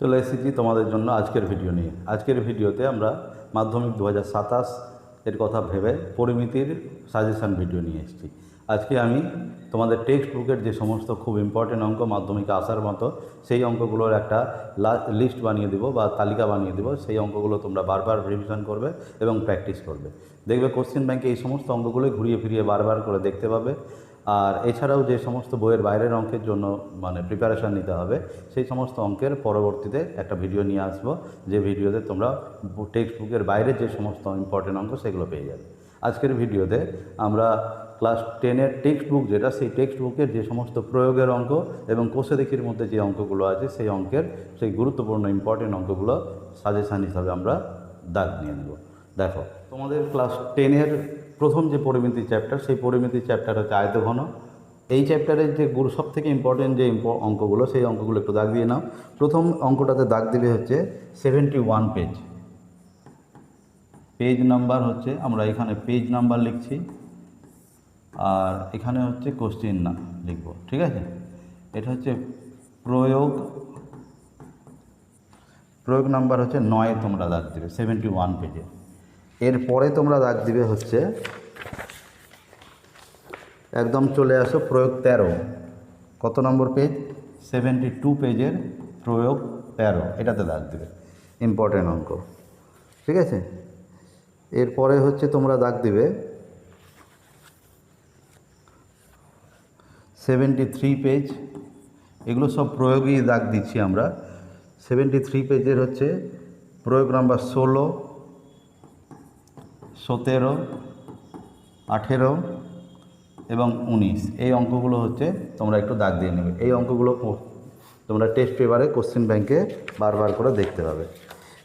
চলে এসেছি তোমাদের জন্য আজকের ভিডিও নিয়ে। আজকের ভিডিওতে আমরা মাধ্যমিক 2027 এর কথা ভেবে পরিমিতির সাজেশান ভিডিও নিয়ে এসেছি। আজকে আমি তোমাদের টেক্সট বুকের যে সমস্ত খুব ইম্পর্টেন্ট অঙ্ক মাধ্যমিকে আসার মতো সেই অঙ্কগুলোর একটা লিস্ট বানিয়ে দেবো বা তালিকা বানিয়ে দেবো। সেই অঙ্কগুলো তোমরা বারবার রিভিশন করবে এবং প্র্যাকটিস করবে। দেখবে কোশ্চেন ব্যাংকে এই সমস্ত অঙ্কগুলোই ঘুরিয়ে ফিরিয়ে বারবার করে দেখতে পাবে। আর এছাড়াও যে সমস্ত বইয়ের বাইরের অঙ্কের জন্য প্রিপারেশান নিতে হবে, সেই সমস্ত অঙ্কের পরবর্তীতে একটা ভিডিও নিয়ে আসবো, যে ভিডিওতে তোমরা টেক্সট বুকের বাইরে যে সমস্ত ইম্পর্টেন্ট অঙ্ক সেগুলো পেয়ে যাবে। আজকের ভিডিওতে আমরা ক্লাস 10-এর টেক্সট বুক যেটা, সেই টেক্সট বুকের যে সমস্ত প্রয়োগের অঙ্ক এবং কোষে দেখির মধ্যে যে অঙ্কগুলো আছে সেই অঙ্কের সেই গুরুত্বপূর্ণ ইম্পর্টেন্ট অঙ্কগুলো সাজেশান হিসাবে আমরা দাগ নিয়ে নেব। দেখো, তোমাদের ক্লাস 10-এর প্রথম যে পরিমিতি চ্যাপ্টার, সেই পরিমিতি চ্যাপ্টার হচ্ছে আয়তঘন। এই চ্যাপ্টারের যে সব থেকে ইম্পর্টেন্ট যে অঙ্কগুলো, সেই অঙ্কগুলো একটু দাগ দিয়ে নাও। প্রথম অঙ্কটাতে দাগ দিলে হচ্ছে 71 পেজ। পেজ নাম্বার হচ্ছে, আমরা এখানে পেজ নাম্বার লিখছি আর এখানে হচ্ছে কোশ্চেন না লিখব, ঠিক আছে। এটা হচ্ছে প্রয়োগ নাম্বার হচ্ছে 9, তোমরা দাগ দিবে 71 পেজে। এরপরে তোমরা দাগ দিবে হচ্ছে, একদম চলে আসো প্রয়োগ 13। কত নম্বর পেজ? 72 পেজের প্রয়োগ 13, এটাতে দাগ দিবে, ইম্পর্টেন্ট অঙ্ক, ঠিক আছে। এরপরে হচ্ছে তোমরা দাগ দিবে 73 পেজ। এগুলো সব প্রয়োগই দাগ দিচ্ছি আমরা। 73 পেজের হচ্ছে প্রয়োগ নাম্বার 16, 17, 18 এবং 19। এই অঙ্কগুলো হচ্ছে তোমরা একটু দাগ দিয়ে নেবে। এই অঙ্কগুলো তোমরা টেস্ট পেপারে কোশ্চেন ব্যাংকে বারবার করে দেখতে পাবে।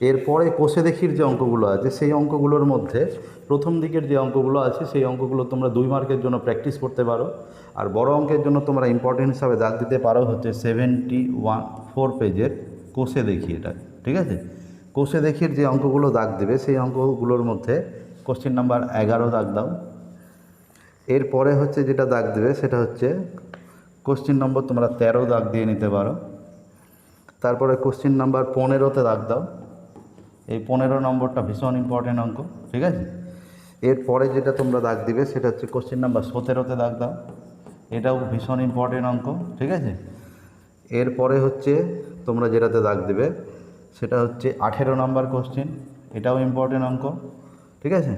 এরপরে কোষে দেখির যে অঙ্কগুলো আছে, সেই অঙ্কগুলোর মধ্যে প্রথম দিকের যে অঙ্কগুলো আছে, সেই অঙ্কগুলো তোমরা 2 মার্কের জন্য প্র্যাকটিস করতে পারো। আর বড় অঙ্কের জন্য তোমরা ইম্পর্টেন্ট হিসাবে দাগ দিতে পারো হচ্ছে 74 পেজের কোষে দেখি, এটা ঠিক আছে। কোষে দেখির যে অঙ্কগুলো দাগ দেবে, সেই অঙ্কগুলোর মধ্যে কোশ্চেন নাম্বার 11 দাগ দাও। এরপরে হচ্ছে যেটা দাগ দেবে সেটা হচ্ছে কোশ্চেন নম্বর তোমরা 13 দাগ দিয়ে নিতে পারো। তারপরে কোশ্চেন নাম্বার 15তে দাগ দাও। এই 15 নম্বরটা ভীষণ ইম্পর্টেন্ট অঙ্ক, ঠিক আছে। এরপরে যেটা তোমরা দাগ দিবে সেটা হচ্ছে কোশ্চেন নাম্বার 17তে দাগ দাও। এটাও ভীষণ ইম্পর্টেন্ট অঙ্ক, ঠিক আছে। এরপরে হচ্ছে তোমরা যেটাতে দাগ দিবে সেটা হচ্ছে 18 নম্বর কোশ্চেন, এটাও ইম্পর্টেন্ট অঙ্ক, ঠিক আছে।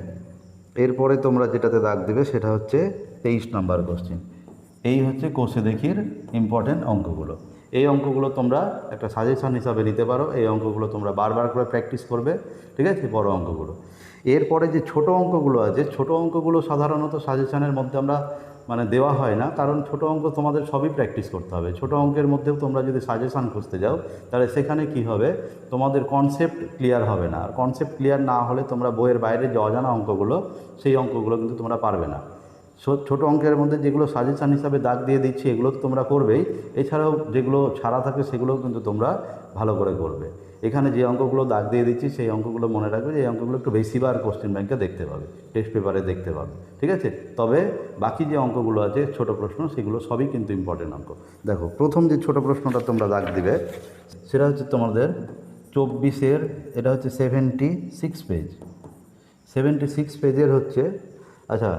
এরপরে তোমরা যেটাতে দাগ দিবে সেটা হচ্ছে 23 নম্বর কোশ্চেন। এই হচ্ছে কোষে দেখির ইম্পর্টেন্ট অঙ্কগুলো। এই অঙ্কগুলো তোমরা একটা সাজেশান হিসাবে নিতে পারো। এই অঙ্কগুলো তোমরা বারবার করে প্র্যাকটিস করবে, ঠিক আছে, বড় অঙ্কগুলো। এরপরে যে ছোট অঙ্কগুলো আছে, ছোট অঙ্কগুলো সাধারণত সাজেশানের মধ্যে আমরা দেওয়া হয় না, কারণ ছোট অঙ্ক তোমাদের সবই প্র্যাকটিস করতে হবে। ছোট অঙ্কের মধ্যেও তোমরা যদি সাজেশান খুঁজতে যাও, তাহলে সেখানে কি হবে, তোমাদের কনসেপ্ট ক্লিয়ার হবে না। আর কনসেপ্ট ক্লিয়ার না হলে তোমরা বইয়ের বাইরে যে অজানা অঙ্কগুলো, সেই অঙ্কগুলো কিন্তু তোমরা পারবে না। ছোট অঙ্কের মধ্যে যেগুলো সাজেশান হিসাবে দাগ দিয়ে দিচ্ছি, এগুলো তো তোমরা করবেই। এছাড়াও যেগুলো ছাড়া থাকে সেগুলোও কিন্তু তোমরা ভালো করে করবে। এখানে যে অঙ্কগুলো দাগ দিয়ে দিচ্ছি, সেই অঙ্কগুলো মনে রাখবে যে এই অঙ্কগুলো একটু বেশিবার কোশ্চেন ব্যাংকে দেখতে পাবে, টেস্ট পেপারে দেখতে পাবে, ঠিক আছে। তবে বাকি যে অঙ্কগুলো আছে ছোট প্রশ্ন, সেগুলো সবই কিন্তু ইম্পর্টেন্ট অঙ্ক। দেখো, প্রথম যে ছোট প্রশ্নটা তোমরা দাগ দিবে সেটা হচ্ছে তোমাদের 24-এর, এটা হচ্ছে 76 পেজ। 76 পেজের হচ্ছে, আচ্ছা,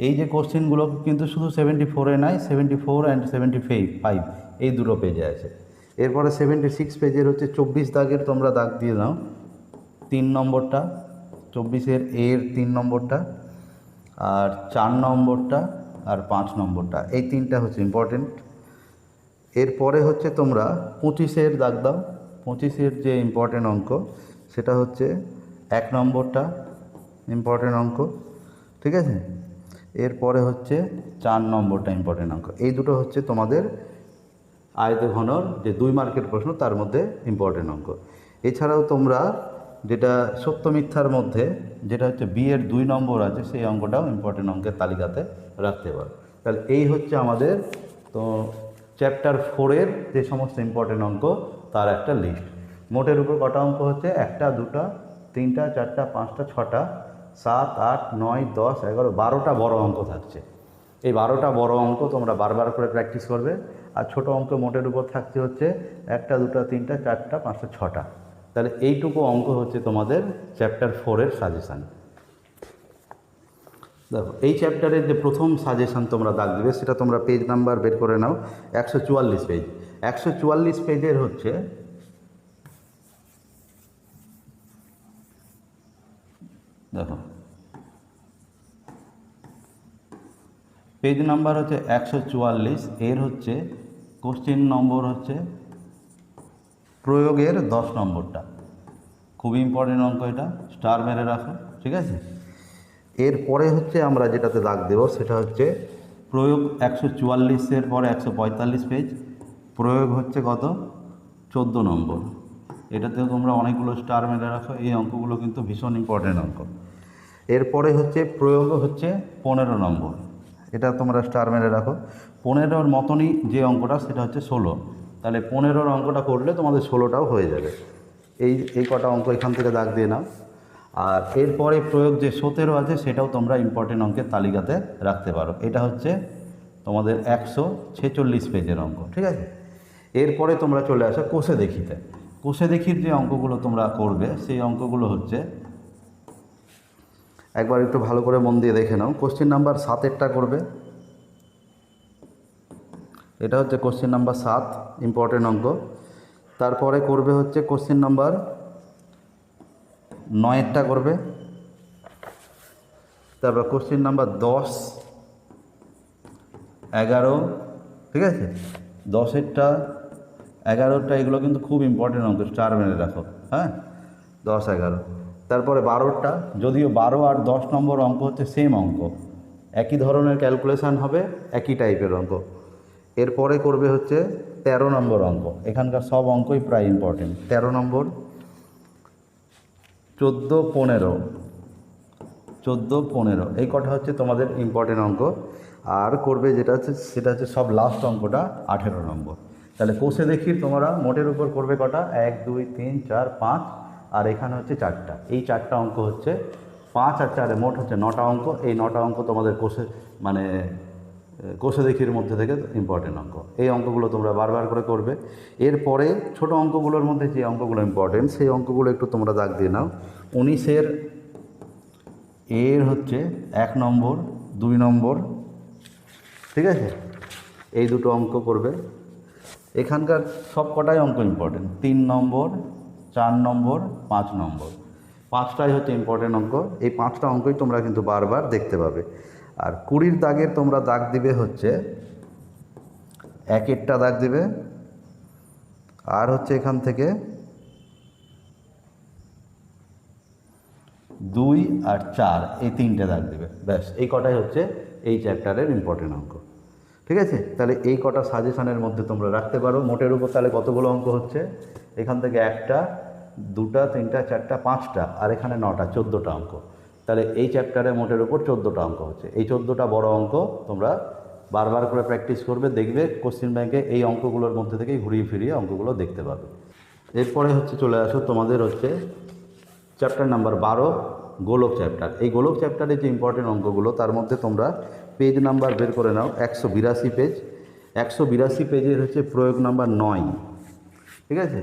এই যে কোশ্চেনগুলো কিন্তু শুধু 74-এ নাই, 74 অ্যান্ড 75 এই দুটো পেজে আছে। এরপরে 76 পেজের হচ্ছে 24 দাগের তোমরা দাগ দিয়ে দাও 3 নম্বরটা, 24-এর এর 3 নম্বরটা, আর 4 নম্বরটা, আর 5 নম্বরটা। এই 3টা হচ্ছে ইম্পর্টেন্ট। এরপরে হচ্ছে তোমরা 25-এর দাগ দাও। 25-এর যে ইম্পর্টেন্ট অঙ্ক সেটা হচ্ছে 1 নম্বরটা, ইম্পর্টেন্ট অঙ্ক, ঠিক আছে। এরপরে হচ্ছে 4 নম্বরটা ইম্পর্টেন্ট অঙ্ক। এই দুটো হচ্ছে তোমাদের আয়তঘনর যে 2 মার্কের প্রশ্ন, তার মধ্যে ইম্পর্টেন্ট অঙ্ক। এছাড়াও তোমরা যেটা সত্য মিথ্যার মধ্যে যেটা হচ্ছে বিয়ের 2 নম্বর আছে, সেই অঙ্কটাও ইম্পর্টেন্ট অঙ্কের তালিকাতে রাখতে পারো। তাহলে এই হচ্ছে আমাদের তো চ্যাপ্টার 4-এর যে সমস্ত ইম্পর্টেন্ট অঙ্ক, তার একটা লিস্ট। মোটের উপর কটা অঙ্ক হচ্ছে? 1টা, 2টা, 3টা, 4টা, 5টা, 6টা, 7, 8, 9, 10, 11, 12টা বড় অঙ্ক থাকছে। এই 12টা বড় অঙ্ক তোমরা বারবার করে প্র্যাকটিস করবে। আর ছোট অঙ্ক মোটের উপর থাকছে হচ্ছে 1টা 2টা 3টা 4টা 5টা 6টা। তাহলে এইটুকু অঙ্ক হচ্ছে তোমাদের চ্যাপ্টার 4-এর সাজেশান। দেখো এই চ্যাপ্টারের যে প্রথম সাজেশান তোমরা দাগ দিবে সেটা তোমরা পেজ নাম্বার বের করে নাও, 144 পেজ। 144 পেজের হচ্ছে দেখো পেজ নাম্বার হচ্ছে 144, এর হচ্ছে কোশ্চেন নম্বর হচ্ছে প্রয়োগের 10 নম্বরটা। খুব ইম্পর্টেন্ট অঙ্ক, এটা স্টার মেরে রাখো, ঠিক আছে। এরপরে হচ্ছে আমরা যেটাতে দাগ দেব সেটা হচ্ছে প্রয়োগ 144-এর পরে 145 পেজ, প্রয়োগ হচ্ছে কত 14 নম্বর। এটাতেও তোমরা অনেকগুলো স্টার মেরে রাখো, এই অঙ্কগুলো কিন্তু ভীষণ ইম্পর্টেন্ট অঙ্ক। এরপরে হচ্ছে প্রয়োগ হচ্ছে 15 নম্বর, এটা তোমরা স্টার মেরে রাখো। 15-র মতনই যে অঙ্কটা সেটা হচ্ছে 16, তাহলে 15-র অঙ্কটা করলে তোমাদের 16টাও হয়ে যাবে। এই কটা অঙ্ক এখান থেকে দাগ দিয়ে নাও। আর এরপরে প্রয়োগ যে 17 আছে সেটাও তোমরা ইম্পর্টেন্ট অঙ্কের তালিকাতে রাখতে পারো। এটা হচ্ছে তোমাদের 146 পেজের অঙ্ক, ঠিক আছে। এরপরে তোমরা চলে আসো কোষে দেখিতে। কোষে দেখির যে অঙ্কগুলো তোমরা করবে সেই অঙ্কগুলো হচ্ছে, একবার একটু ভালো করে মন দিয়ে দেখে নাও। কোশ্চেন নাম্বার 7-এরটা করবে, এটা হচ্ছে কোশ্চেন নাম্বার 7, ইম্পর্টেন্ট অঙ্ক। তারপরে করবে হচ্ছে কোশ্চেন নাম্বার 9-এরটা করবে, তারপর কোশ্চেন নাম্বার 10, 11, ঠিক আছে। 10-এরটা 11টা এগুলো কিন্তু খুব ইম্পর্টেন্ট অঙ্ক, স্টার মেরে রাখো, হ্যাঁ। 10 11, তারপরে 12টা, যদিও 12 আর 10 নম্বর অঙ্ক হচ্ছে সেম অঙ্ক, একই ধরনের ক্যালকুলেশান হবে, একই টাইপের অঙ্ক। এরপরে করবে হচ্ছে 13 নম্বর অঙ্ক, এখানকার সব অঙ্কই প্রায় ইম্পর্টেন্ট। 13 নম্বর, 14 15, 14 15 এই কটা হচ্ছে তোমাদের ইম্পর্টেন্ট অঙ্ক। আর করবে যেটা হচ্ছে সেটা হচ্ছে সব লাস্ট অঙ্কটা 18 নম্বর। তাহলে কোষে দেখি তোমরা মোটের উপর করবে কটা, 1 2 3 4 5, আর এখানে হচ্ছে 4টা। এই 4টা অঙ্ক হচ্ছে 5 আর 4 মোট হচ্ছে 9টা অঙ্ক। এই 9টা অঙ্ক তোমাদের কোষে মানে কোষে দেখির মধ্যে থেকে ইম্পর্টেন্ট অঙ্ক। এই অঙ্কগুলো তোমরা বারবার করে করবে। এরপরে ছোট অঙ্কগুলোর মধ্যে যে অঙ্কগুলো ইম্পর্টেন্ট সেই অঙ্কগুলো একটু তোমরা দাগ দিয়ে নাও। 19-এর এর হচ্ছে 1 নম্বর 2 নম্বর, ঠিক আছে। এই দুটো অঙ্ক করবে। এখানকার সব কটাই অঙ্ক ইম্পর্টেন্ট, 3 নম্বর 4 নম্বর 5 নম্বর, 5টাই হচ্ছে ইম্পর্টেন্ট অঙ্ক। এই 5টা অঙ্কই তোমরা কিন্তু বারবার দেখতে পাবে। আর 20-র দাগের তোমরা দাগ দিবে হচ্ছে 1-এরটা দাগ দিবে, আর হচ্ছে এখান থেকে 2 আর 4 এই 3টে দাগ দেবে, ব্যাস। এই কটাই হচ্ছে এই চ্যাপ্টারের ইম্পর্টেন্ট অঙ্ক, ঠিক আছে। তাহলে এই কটা সাজেশানের মধ্যে তোমরা রাখতে পারো। মোটের উপর তাহলে কতগুলো অঙ্ক হচ্ছে, এখান থেকে 1টা 2টা 3টা 4টা 5টা, আর এখানে 9টা, 14টা অঙ্ক। তাহলে এই চ্যাপ্টারে মোটের উপর 14টা অঙ্ক হচ্ছে। এই 14টা বড় অঙ্ক তোমরা বারবার করে প্র্যাকটিস করবে, দেখবে কোশ্চেন ব্যাংকে এই অঙ্কগুলোর মধ্যে থেকেই ঘুরিয়ে ফিরিয়ে অঙ্কগুলো দেখতে পাবে। এরপরে হচ্ছে চলে আসো তোমাদের হচ্ছে চ্যাপ্টার নাম্বার 12, গোলক চ্যাপ্টার। এই গোলক চ্যাপ্টারে যে ইম্পর্টেন্ট অঙ্কগুলো তার মধ্যে তোমরা পেজ নাম্বার বের করে নাও, 182 পেজ। 182 পেজের হচ্ছে প্রয়োগ নাম্বার 9, ঠিক আছে।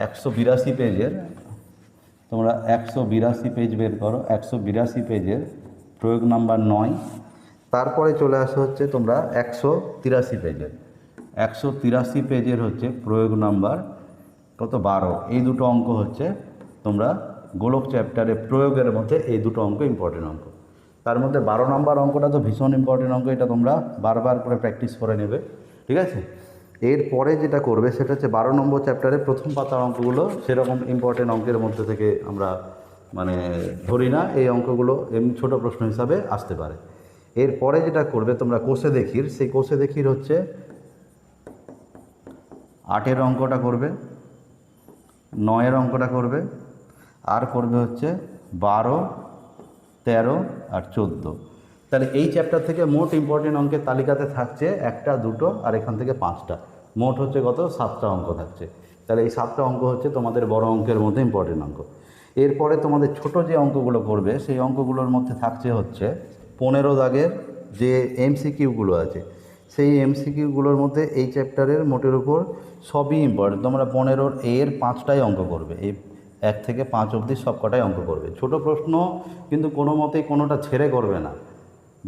182 পেজের তোমরা 182 পেজ বের করো, 182 পেজের প্রয়োগ নাম্বার 9। তারপরে চলে আসা হচ্ছে তোমরা 183 পেজের, 183 পেজের হচ্ছে প্রয়োগ নাম্বার কত 12। এই দুটো অঙ্ক হচ্ছে তোমরা গোলক চ্যাপ্টারে প্রয়োগের মধ্যে এই দুটো অঙ্ক ইম্পর্টেন্ট অঙ্ক। তার মধ্যে 12 নম্বর অঙ্কটা তো ভীষণ ইম্পর্টেন্ট অঙ্ক, এটা তোমরা বারবার করে প্র্যাকটিস করে নেবে, ঠিক আছে। এরপরে যেটা করবে সেটা হচ্ছে 12 নম্বর চ্যাপ্টারে প্রথম পাতার অঙ্কগুলো সেরকম ইম্পর্টেন্ট অঙ্কের মধ্যে থেকে আমরা মানে ধরি না, এই অঙ্কগুলো এমনি ছোটো প্রশ্ন হিসাবে আসতে পারে। এরপরে যেটা করবে তোমরা কোষে দেখির, সেই কোষে দেখির হচ্ছে 8-এর অঙ্কটা করবে, 9-এর অঙ্কটা করবে, আর করবে হচ্ছে 12 13 আর 14। তাহলে এই চ্যাপ্টার থেকে মোট ইম্পর্টেন্ট অঙ্কের তালিকাতে থাকছে 1টা 2টো আর এখান থেকে 5টা, মোট হচ্ছে কত 7টা অঙ্ক থাকছে। তাহলে এই 7টা অঙ্ক হচ্ছে তোমাদের বড় অঙ্কের মধ্যে ইম্পর্টেন্ট অঙ্ক। এরপরে তোমাদের ছোট যে অঙ্কগুলো করবে সেই অঙ্কগুলোর মধ্যে থাকছে হচ্ছে 15 দাগের যে এমসিকিউগুলো আছে সেই এমসিকিউগুলোর মধ্যে এই চ্যাপ্টারের মোটের উপর সবই ইম্পর্টেন্ট। তোমরা 15 এর 5টাই অঙ্ক করবে, এই 1 থেকে 5 অবধি সব কটাই অঙ্ক করবে। ছোট প্রশ্ন কিন্তু কোনো মতেই কোনোটা ছেড়ে করবে না,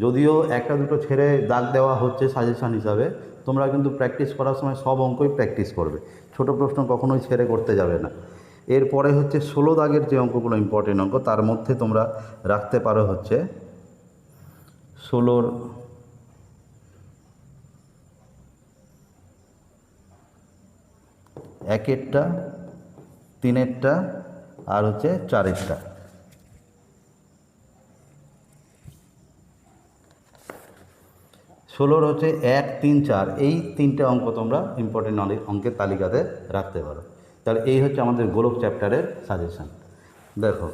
যদিও একটা দুটো ছেড়ে দাগ দেওয়া হচ্ছে সাজেশান হিসাবে, তোমরা কিন্তু প্র্যাকটিস করার সময় সব অঙ্কই প্র্যাকটিস করবে, ছোট প্রশ্ন কখনোই ছেড়ে করতে যাবে না। এরপরে হচ্ছে 16 দাগের যে অঙ্কগুলো ইম্পর্টেন্ট অঙ্ক, তার মধ্যে তোমরা রাখতে পারো হচ্ছে 16 1-এরটা, 3-এরটা আর হচ্ছে 4-এরটা। 16 হচ্ছে 1, 3, 4, এই 3টে অঙ্ক তোমরা ইম্পর্টেন্ট অঙ্কের তালিকাতে রাখতে পারো। তাহলে এই হচ্ছে আমাদের গোলক চ্যাপ্টারের সাজেশান। দেখো,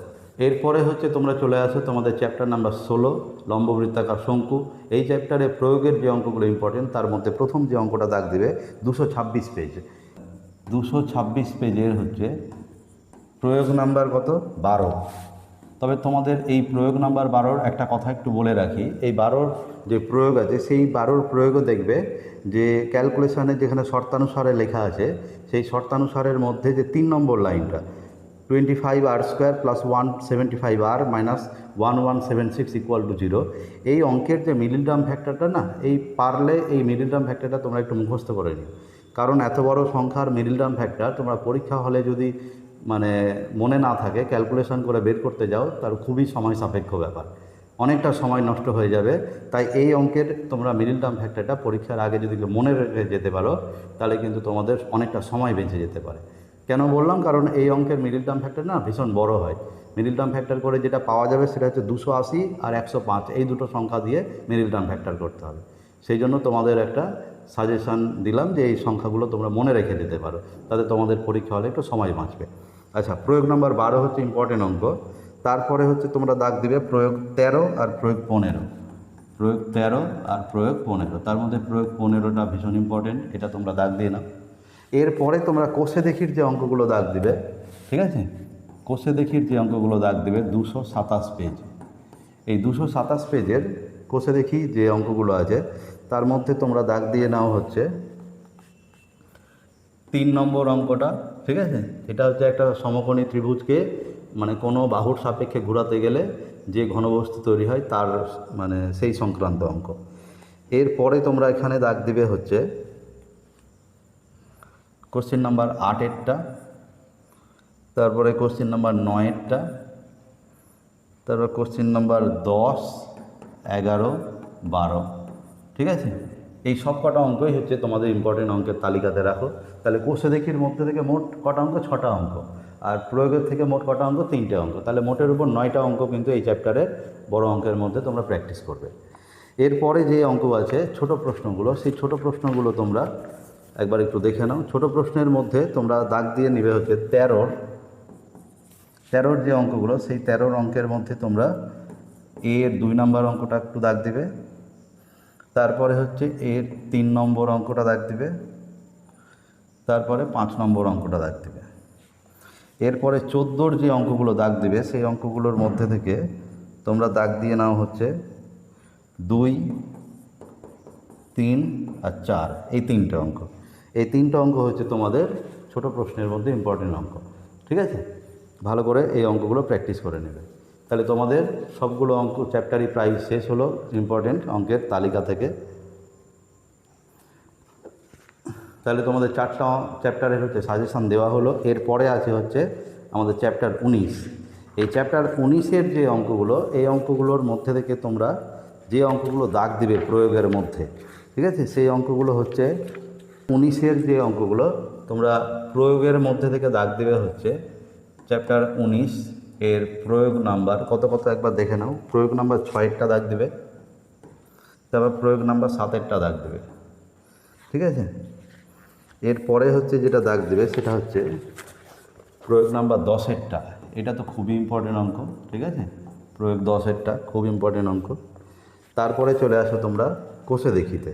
এরপরে হচ্ছে তোমরা চলে আসো তোমাদের চ্যাপ্টার নাম্বার 16 লম্ববৃত্তাকার শঙ্কু। এই চ্যাপ্টারে প্রয়োগের যে অঙ্কগুলো ইম্পর্টেন্ট, তার মধ্যে প্রথম যে অঙ্কটা দাগ দিবে 226 পেজ। 226 পেজের হচ্ছে প্রয়োগ নাম্বার কত? 12। তবে তোমাদের এই প্রয়োগ নাম্বার 12-র একটা কথা একটু বলে রাখি, এই 12-র যে প্রয়োগ আছে সেই 12-র প্রয়োগও দেখবে যে ক্যালকুলেশানে যেখানে শর্তানুসারে লেখা আছে, সেই শর্তানুসারের মধ্যে যে 3 নম্বর লাইনটা 25r² + 175r - 1176 = 0, এই অঙ্কের যে মিডল টার্ম ফ্যাক্টরটা না, এই পারলে এই মিডল টার্ম ফ্যাক্টরটা তোমরা একটু মুখস্থ করে নিও। কারণ এত বড় সংখ্যার মিডল টার্ম ফ্যাক্টর তোমরা পরীক্ষা হলে যদি মানে মনে না থাকে, ক্যালকুলেশন করে বের করতে যাও, তার খুবই সময় সাপেক্ষ ব্যাপার, অনেকটা সময় নষ্ট হয়ে যাবে। তাই এই অঙ্কের তোমরা মিডল টার্ম ফ্যাক্টরটা পরীক্ষার আগে যদি মনে রেখে যেতে পারো, তাহলে কিন্তু তোমাদের অনেকটা সময় বেঁচে যেতে পারে। কেন বললাম? কারণ এই অঙ্কের মিডল টার্ম ফ্যাক্টর না ভীষণ বড় হয়। মিডল টার্ম ফ্যাক্টর করে যেটা পাওয়া যাবে সেটা হচ্ছে 280 আর 105, এই দুটো সংখ্যা দিয়ে মিডল টার্ম ফ্যাক্টর করতে হবে। সেই জন্য তোমাদের একটা সাজেশান দিলাম যে এই সংখ্যাগুলো তোমরা মনে রেখে দিতে পারো, তাতে তোমাদের পরীক্ষা হলে একটু সময় বাঁচবে। আচ্ছা, প্রয়োগ নাম্বার 12 হচ্ছে ইম্পর্টেন্ট অঙ্ক। তারপরে হচ্ছে তোমরা দাগ দিবে প্রয়োগ 13 আর প্রয়োগ 15। প্রয়োগ 13 আর প্রয়োগ 15, তার মধ্যে প্রয়োগ 15টা ভীষণ ইম্পর্টেন্ট, এটা তোমরা দাগ দিয়ে নাও। এরপরে তোমরা কোষে দেখির যে অঙ্কগুলো দাগ দিবে, ঠিক আছে, কোষে দেখির যে অঙ্কগুলো দাগ দিবে 227 পেজ। এই 227 পেজের কোষে দেখি যে অঙ্কগুলো আছে, তার মধ্যে তোমরা দাগ দিয়ে নাও হচ্ছে 3 নম্বর অঙ্কটা, ঠিক আছে। এটা হচ্ছে একটা সমকোণী ত্রিভুজকে মানে কোনো বাহুর সাপেক্ষে ঘোরাতে গেলে যে ঘনবস্তু তৈরি হয় তার মানে সেই সংক্রান্ত অঙ্ক। এরপরে তোমরা এখানে দাগ দিবে হচ্ছে কোশ্চেন নাম্বার 8-এরটা, তারপরে কোশ্চেন নাম্বার 9-এরটা, তারপর কোশ্চেন নাম্বার 10, 11, 12, ঠিক আছে। এই সব কটা অঙ্কই হচ্ছে তোমাদের ইম্পর্টেন্ট অঙ্কের তালিকাতে রাখো। তাহলে কোষে দেখির মধ্যে থেকে মোট কটা অঙ্ক? 6টা অঙ্ক, আর প্রয়োগের থেকে মোট কটা অঙ্ক? 3টে অঙ্ক। তাহলে মোটের উপর 9টা অঙ্ক কিন্তু এই চ্যাপ্টারের বড় অঙ্কের মধ্যে তোমরা প্র্যাকটিস করবে। এরপরে যে অঙ্ক আছে ছোট প্রশ্নগুলো, সেই ছোট প্রশ্নগুলো তোমরা একবার একটু দেখে নাও। ছোট প্রশ্নের মধ্যে তোমরা দাগ দিয়ে নিবে হচ্ছে 13-র যে অঙ্কগুলো, সেই 13 অঙ্কের মধ্যে তোমরা এর 2 নম্বর অঙ্কটা একটু দাগ দিবে, তারপরে হচ্ছে এর 3 নম্বর অঙ্কটা দাগ দিবে, তারপরে 5 নম্বর অঙ্কটা দাগ দিবে। এরপরে 14-র যে অঙ্কগুলো দাগ দিবে, সেই অঙ্কগুলোর মধ্যে থেকে তোমরা দাগ দিয়ে নাও হচ্ছে 2, 3 আর 4, এই 3টে অঙ্ক। এই 3টে অঙ্ক হচ্ছে তোমাদের ছোট প্রশ্নের মধ্যে ইম্পর্টেন্ট অঙ্ক, ঠিক আছে। ভালো করে এই অঙ্কগুলো প্র্যাকটিস করে নেবে। তাহলে তোমাদের সবগুলো অঙ্ক চ্যাপ্টারই প্রায় শেষ হলো ইম্পর্টেন্ট অঙ্কের তালিকা থেকে। তাহলে তোমাদের 4টা চ্যাপ্টারের হচ্ছে সাজেশান দেওয়া হলো। এরপরে আছে হচ্ছে আমাদের চ্যাপ্টার 19। এই চ্যাপ্টার 19-এর যে অঙ্কগুলো, এই অঙ্কগুলোর মধ্যে থেকে তোমরা যে অঙ্কগুলো দাগ দিবে প্রয়োগের মধ্যে, ঠিক আছে, সেই অঙ্কগুলো হচ্ছে 19-এর যে অঙ্কগুলো তোমরা প্রয়োগের মধ্যে থেকে দাগ দিবে হচ্ছে চ্যাপ্টার 19 এর প্রয়োগ নাম্বার কত কত একবার দেখে নাও। প্রয়োগ নাম্বার 6-এরটা দাগ দিবে, তারপর প্রয়োগ নাম্বার 7-এরটা দাগ দেবে, ঠিক আছে। এরপরে হচ্ছে যেটা দাগ দেবে সেটা হচ্ছে প্রয়োগ নাম্বার 10-এরটা। এটা তো খুবই ইম্পর্টেন্ট অঙ্ক, ঠিক আছে, প্রয়োগ 10-এরটা খুব ইম্পর্টেন্ট অঙ্ক। তারপরে চলে আসো তোমরা কোষে দেখিতে।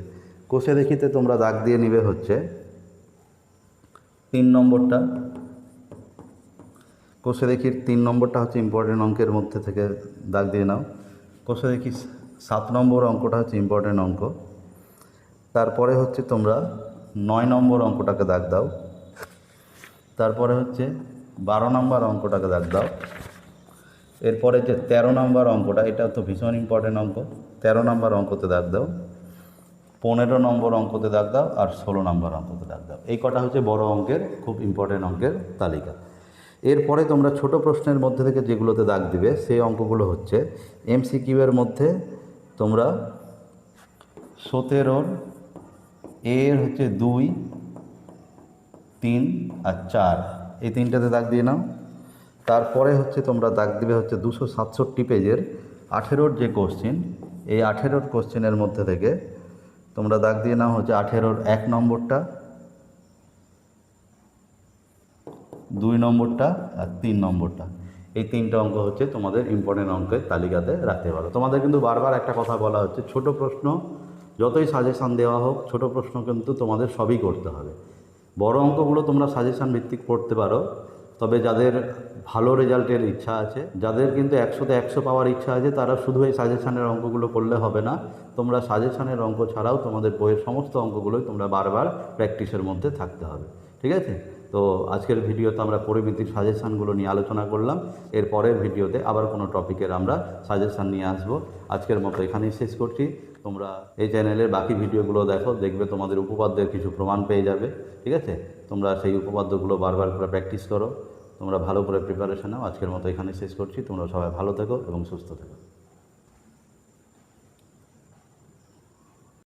কোষে দেখিতে তোমরা দাগ দিয়ে নিবে হচ্ছে 3 নম্বরটা। কোষে দেখির 3 নম্বরটা হচ্ছে ইম্পর্টেন্ট অঙ্কের মধ্যে থেকে দাগ দিয়ে নাও। কোষে দেখি 7 নম্বর অঙ্কটা হচ্ছে ইম্পর্টেন্ট অঙ্ক। তারপরে হচ্ছে তোমরা 9 নম্বর অঙ্কটাকে দাগ দাও। তারপরে হচ্ছে 12 নম্বর অঙ্কটাকে দাগ দাও। এরপরে যে 13 নম্বর অঙ্কটা, এটা তো ভীষণ ইম্পর্টেন্ট অঙ্ক। 13 নম্বর অঙ্কতে দাগ দাও, 15 নম্বর অঙ্কতে দাগ দাও, আর 16 নম্বর অঙ্কতে দাগ দাও। এই কটা হচ্ছে বড় অঙ্কের, খুব ইম্পর্টেন্ট অঙ্কের তালিকা। এরপরে তোমরা ছোট প্রশ্নের মধ্যে থেকে যেগুলোতে দাগ দিবে সেই অঙ্কগুলো হচ্ছে MCQ এর মধ্যে তোমরা 17 এর হচ্ছে 2, 3 আর 4, এই তিনটাতে দাগ দিয়ে নাও। তারপরে হচ্ছে তোমরা দাগ দিবে হচ্ছে 267 পেজের 18 যে কোশ্চেন, এই 18 কোশ্চেনের মধ্যে থেকে তোমরা দাগ দিয়ে নাও হচ্ছে 18 1 নম্বরটা, 2 নম্বরটা আর 3 নম্বরটা। এই তিনটা অঙ্ক হচ্ছে তোমাদের ইম্পর্টেন্ট অঙ্কের তালিকাতে রাখতে পারো। তোমাদের কিন্তু বারবার একটা কথা বলা হচ্ছে, ছোট প্রশ্ন যতই সাজেশান দেওয়া হোক, ছোট প্রশ্ন কিন্তু তোমাদের সবই করতে হবে। বড় অঙ্কগুলো তোমরা সাজেশান ভিত্তিক পড়তে পারো, তবে যাদের ভালো রেজাল্টের ইচ্ছা আছে, যাদের কিন্তু 100তে 100 পাওয়ার ইচ্ছা আছে, তারা শুধু এই সাজেশানের অঙ্কগুলো করলে হবে না। তোমরা সাজেশানের অঙ্ক ছাড়াও তোমাদের বইয়ের সমস্ত অঙ্কগুলোই তোমরা বারবার প্র্যাকটিসের মধ্যে থাকতে হবে। ঠিক আছে? তো আজকের ভিডিওতে আমরা পরিমিতির সাজেশানগুলো নিয়ে আলোচনা করলাম। এর পরের ভিডিওতে আবার কোনো টপিকের আমরা সাজেশান নিয়ে আসব। আজকের মতো এখানেই শেষ করছি। তোমরা এই চ্যানেলের বাকি ভিডিওগুলো দেখো, দেখবে তোমাদের উপপাদ্যের কিছু প্রমাণ পেয়ে যাবে। ঠিক আছে? তোমরা সেই উপপাদ্যগুলো বারবার করে প্র্যাকটিস করো, তোমরা ভালো করে প্রিপারেশন নাও। আজকের মতো এখানে শেষ করছি। তোমরা সবাই ভালো থেকো এবং সুস্থ থেকো।